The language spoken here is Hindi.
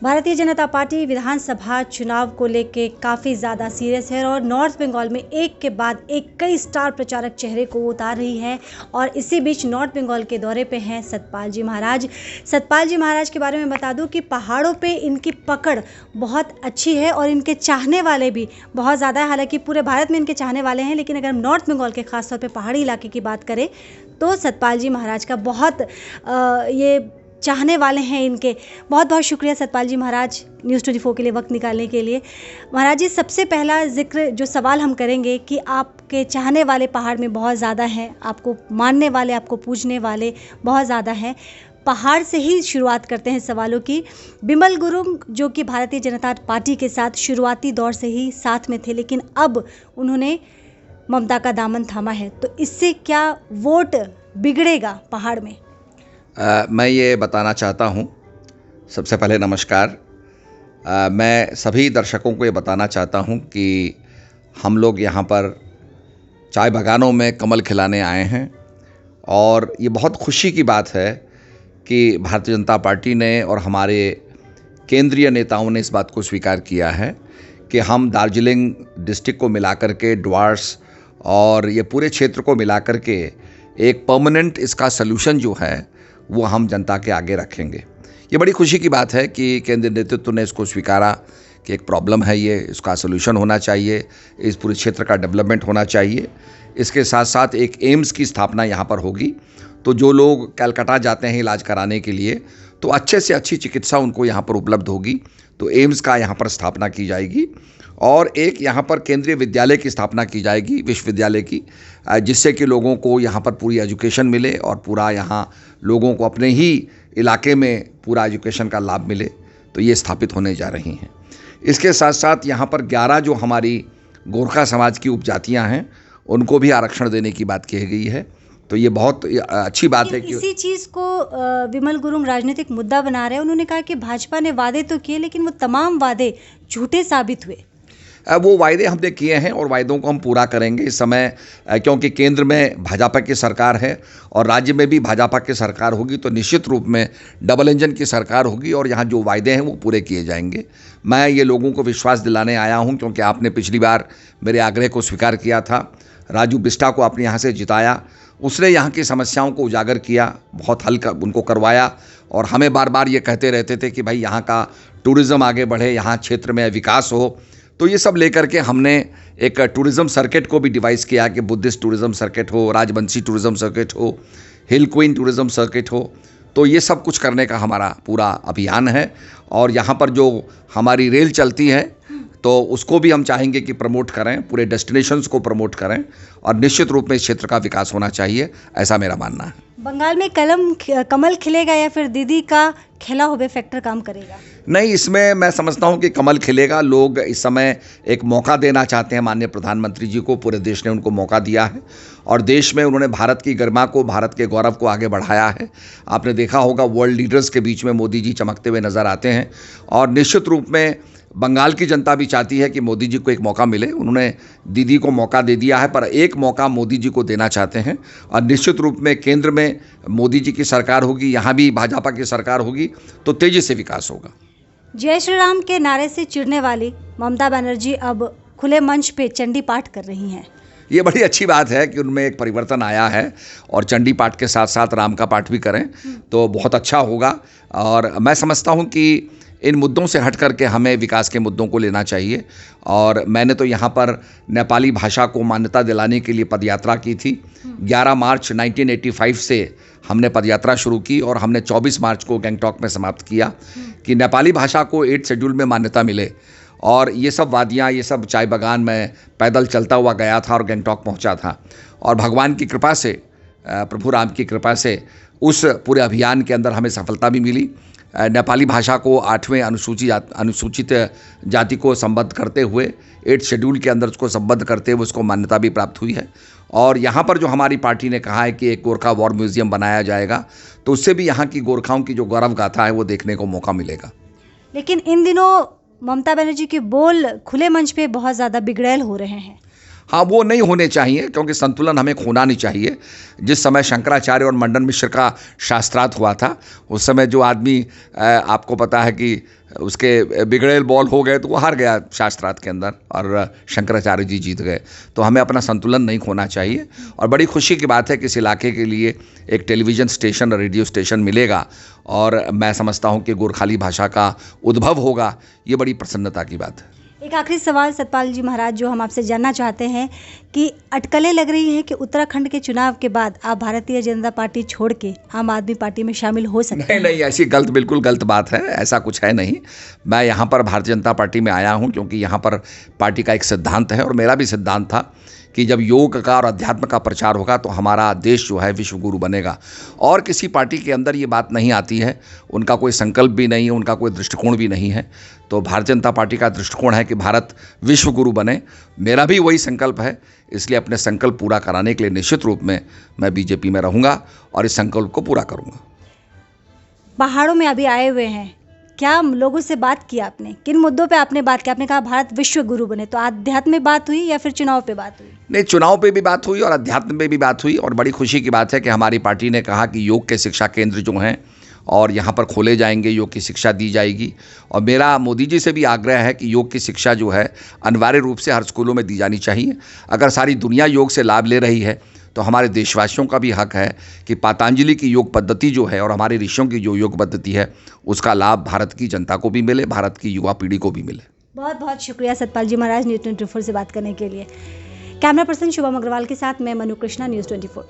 भारतीय जनता पार्टी विधानसभा चुनाव को लेके काफ़ी ज़्यादा सीरियस है और नॉर्थ बंगाल में एक के बाद एक कई स्टार प्रचारक चेहरे को उतार रही है। और इसी बीच नॉर्थ बंगाल के दौरे पे हैं सतपाल जी महाराज। सतपाल जी महाराज के बारे में बता दूं कि पहाड़ों पे इनकी पकड़ बहुत अच्छी है और इनके चाहने वाले भी बहुत ज़्यादा है। हालांकि पूरे भारत में इनके चाहने वाले हैं, लेकिन अगर हम नॉर्थ बंगाल के खासतौर पर पहाड़ी इलाके की बात करें तो सतपाल जी महाराज का बहुत ये चाहने वाले हैं इनके। बहुत बहुत शुक्रिया सतपाल जी महाराज न्यूज़ 24 के लिए वक्त निकालने के लिए। महाराज जी, सबसे पहला जिक्र जो सवाल हम करेंगे कि आपके चाहने वाले पहाड़ में बहुत ज़्यादा हैं, आपको मानने वाले, आपको पूजने वाले बहुत ज़्यादा हैं। पहाड़ से ही शुरुआत करते हैं सवालों की। बिमल गुरुंग जो कि भारतीय जनता पार्टी के साथ शुरुआती दौर से ही साथ में थे, लेकिन अब उन्होंने ममता का दामन थामा है, तो इससे क्या वोट बिगड़ेगा पहाड़ में? मैं ये बताना चाहता हूँ, सबसे पहले नमस्कार। मैं सभी दर्शकों को ये बताना चाहता हूँ कि हम लोग यहाँ पर चाय बागानों में कमल खिलाने आए हैं और ये बहुत खुशी की बात है कि भारतीय जनता पार्टी ने और हमारे केंद्रीय नेताओं ने इस बात को स्वीकार किया है कि हम दार्जिलिंग डिस्ट्रिक्ट को मिलाकर के ड्वार्स और ये पूरे क्षेत्र को मिलाकर के एक परमानेंट इसका सलूशन जो है वो हम जनता के आगे रखेंगे। ये बड़ी खुशी की बात है कि केंद्रीय नेतृत्व ने इसको स्वीकारा कि एक प्रॉब्लम है, ये इसका सलूशन होना चाहिए, इस पूरे क्षेत्र का डेवलपमेंट होना चाहिए। इसके साथ साथ एक एम्स की स्थापना यहाँ पर होगी, तो जो लोग कलकत्ता जाते हैं इलाज कराने के लिए तो अच्छे से अच्छी चिकित्सा उनको यहाँ पर उपलब्ध होगी। तो एम्स का यहाँ पर स्थापना की जाएगी और एक यहाँ पर केंद्रीय विद्यालय की स्थापना की जाएगी, विश्वविद्यालय की, जिससे कि लोगों को यहाँ पर पूरी एजुकेशन मिले और पूरा यहाँ लोगों को अपने ही इलाके में पूरा एजुकेशन का लाभ मिले। तो ये स्थापित होने जा रही हैं। इसके साथ साथ यहाँ पर 11 जो हमारी गोरखा समाज की उपजातियाँ हैं उनको भी आरक्षण देने की बात कही गई है। तो ये बहुत अच्छी बात है कि इसी चीज़ को विमल गुरुंग राजनीतिक मुद्दा बना रहे हैं। उन्होंने कहा कि भाजपा ने वादे तो किए, लेकिन वो तमाम वादे झूठे साबित हुए। वो वायदे हमने किए हैं और वायदों को हम पूरा करेंगे इस समय, क्योंकि केंद्र में भाजपा की सरकार है और राज्य में भी भाजपा की सरकार होगी, तो निश्चित रूप में डबल इंजन की सरकार होगी और यहाँ जो वायदे हैं वो पूरे किए जाएंगे। मैं ये लोगों को विश्वास दिलाने आया हूँ, क्योंकि आपने पिछली बार मेरे आग्रह को स्वीकार किया था। राजू बिष्टा को आपने यहाँ से जिताया, उसने यहाँ की समस्याओं को उजागर किया, बहुत हल उनको करवाया और हमें बार बार ये कहते रहते थे कि भाई यहाँ का टूरिज़्म आगे बढ़े, यहाँ क्षेत्र में विकास हो। तो ये सब लेकर के हमने एक टूरिज़्म सर्किट को भी डिवाइस किया कि बुद्धिस्ट टूरिज़्म सर्किट हो, राजवंशी टूरिज़्म सर्किट हो, हिल क्वीन टूरिज़्म सर्किट हो। तो ये सब कुछ करने का हमारा पूरा अभियान है और यहाँ पर जो हमारी रेल चलती है तो उसको भी हम चाहेंगे कि प्रमोट करें, पूरे डेस्टिनेशंस को प्रमोट करें और निश्चित रूप में इस क्षेत्र का विकास होना चाहिए, ऐसा मेरा मानना है। बंगाल में कमल खिलेगा या फिर दीदी का खिला हुए फैक्टर काम करेगा? नहीं, इसमें मैं समझता हूं कि कमल खिलेगा। लोग इस समय एक मौका देना चाहते हैं माननीय प्रधानमंत्री जी को, पूरे देश ने उनको मौका दिया है और देश में उन्होंने भारत की गरिमा को, भारत के गौरव को आगे बढ़ाया है। आपने देखा होगा वर्ल्ड लीडर्स के बीच में मोदी जी चमकते हुए नजर आते हैं और निश्चित रूप में बंगाल की जनता भी चाहती है कि मोदी जी को एक मौका मिले। उन्होंने दीदी को मौका दे दिया है, पर एक मौका मोदी जी को देना चाहते हैं और निश्चित रूप में केंद्र में मोदी जी की सरकार होगी, यहाँ भी भाजपा की सरकार होगी, तो तेजी से विकास होगा। जय श्री राम के नारे से चिढ़ने वाली ममता बनर्जी अब खुले मंच पे चंडी पाठ कर रही हैं। ये बड़ी अच्छी बात है कि उनमें एक परिवर्तन आया है और चंडी पाठ के साथ साथ राम का पाठ भी करें तो बहुत अच्छा होगा। और मैं समझता हूँ कि इन मुद्दों से हट करके हमें विकास के मुद्दों को लेना चाहिए। और मैंने तो यहाँ पर नेपाली भाषा को मान्यता दिलाने के लिए पदयात्रा की थी। 11 मार्च 1985 से हमने पदयात्रा शुरू की और हमने 24 मार्च को गंगटोक में समाप्त किया कि नेपाली भाषा को 8 शेड्यूल में मान्यता मिले। और ये सब वादियाँ, ये सब चाय बागान में पैदल चलता हुआ गया था और गंगटोक पहुँचा था और भगवान की कृपा से, प्रभु राम की कृपा से उस पूरे अभियान के अंदर हमें सफलता भी मिली। नेपाली भाषा को 8वें अनुसूचित जाति को संबद्ध करते हुए 8 शेड्यूल के अंदर उसको संबद्ध करते हुए उसको मान्यता भी प्राप्त हुई है। और यहाँ पर जो हमारी पार्टी ने कहा है कि एक गोरखा वॉर म्यूजियम बनाया जाएगा, तो उससे भी यहाँ की गोरखाओं की जो गौरव गाथा है वो देखने को मौका मिलेगा। लेकिन इन दिनों ममता बनर्जी के बोल खुले मंच पे बहुत ज़्यादा बिगड़ैल हो रहे हैं। हाँ, वो नहीं होने चाहिए, क्योंकि संतुलन हमें खोना नहीं चाहिए। जिस समय शंकराचार्य और मंडन मिश्र का शास्त्रार्थ हुआ था, उस समय जो आदमी आपको पता है कि उसके बिगड़ेल बॉल हो गए, तो वो हार गया शास्त्रार्थ के अंदर और शंकराचार्य जी जीत गए। तो हमें अपना संतुलन नहीं खोना चाहिए। और बड़ी खुशी की बात है कि इस इलाके के लिए एक टेलीविज़न स्टेशन और रेडियो स्टेशन मिलेगा, और मैं समझता हूँ कि गोरखाली भाषा का उद्भव होगा। ये बड़ी प्रसन्नता की बात है। एक आखिरी सवाल सतपाल जी महाराज, जो हम आपसे जानना चाहते हैं कि अटकलें लग रही हैं कि उत्तराखंड के चुनाव के बाद आप भारतीय जनता पार्टी छोड़ के आम आदमी पार्टी में शामिल हो सकते हैं। नहीं, ऐसी बिल्कुल गलत बात है, ऐसा कुछ है नहीं। मैं यहाँ पर भारतीय जनता पार्टी में आया हूँ क्योंकि यहाँ पर पार्टी का एक सिद्धांत है, और मेरा भी सिद्धांत था कि जब योग का और अध्यात्म का प्रचार होगा तो हमारा देश जो है विश्व गुरु बनेगा। और किसी पार्टी के अंदर ये बात नहीं आती है, उनका कोई संकल्प भी नहीं है, उनका कोई दृष्टिकोण भी नहीं है। तो भारतीय जनता पार्टी का दृष्टिकोण है कि भारत विश्व गुरु बने। मेरा भी वही संकल्प है, इसलिए अपने संकल्प पूरा कराने के लिए निश्चित रूप में मैं बीजेपी में रहूँगा और इस संकल्प को पूरा करूँगा। पहाड़ों में अभी आए हुए हैं, क्या लोगों से बात की आपने? किन मुद्दों पे आपने बात की? आपने कहा भारत विश्व गुरु बने, तो आध्यात्म में बात हुई या फिर चुनाव पे बात हुई? नहीं, चुनाव पे भी बात हुई और अध्यात्म पे भी बात हुई। और बड़ी खुशी की बात है कि हमारी पार्टी ने कहा कि योग के शिक्षा केंद्र जो हैं और यहाँ पर खोले जाएंगे, योग की शिक्षा दी जाएगी। और मेरा मोदी जी से भी आग्रह है कि योग की शिक्षा जो है अनिवार्य रूप से हर स्कूलों में दी जानी चाहिए। अगर सारी दुनिया योग से लाभ ले रही है तो हमारे देशवासियों का भी हक है कि पतंजलि की योग पद्धति जो है और हमारे ऋषियों की जो योग पद्धति है उसका लाभ भारत की जनता को भी मिले, भारत की युवा पीढ़ी को भी मिले। बहुत बहुत शुक्रिया सतपाल जी महाराज, न्यूज़ 24 से बात करने के लिए। कैमरा पर्सन शुभम अग्रवाल के साथ मैं मनु कृष्णा, न्यूज़ 24।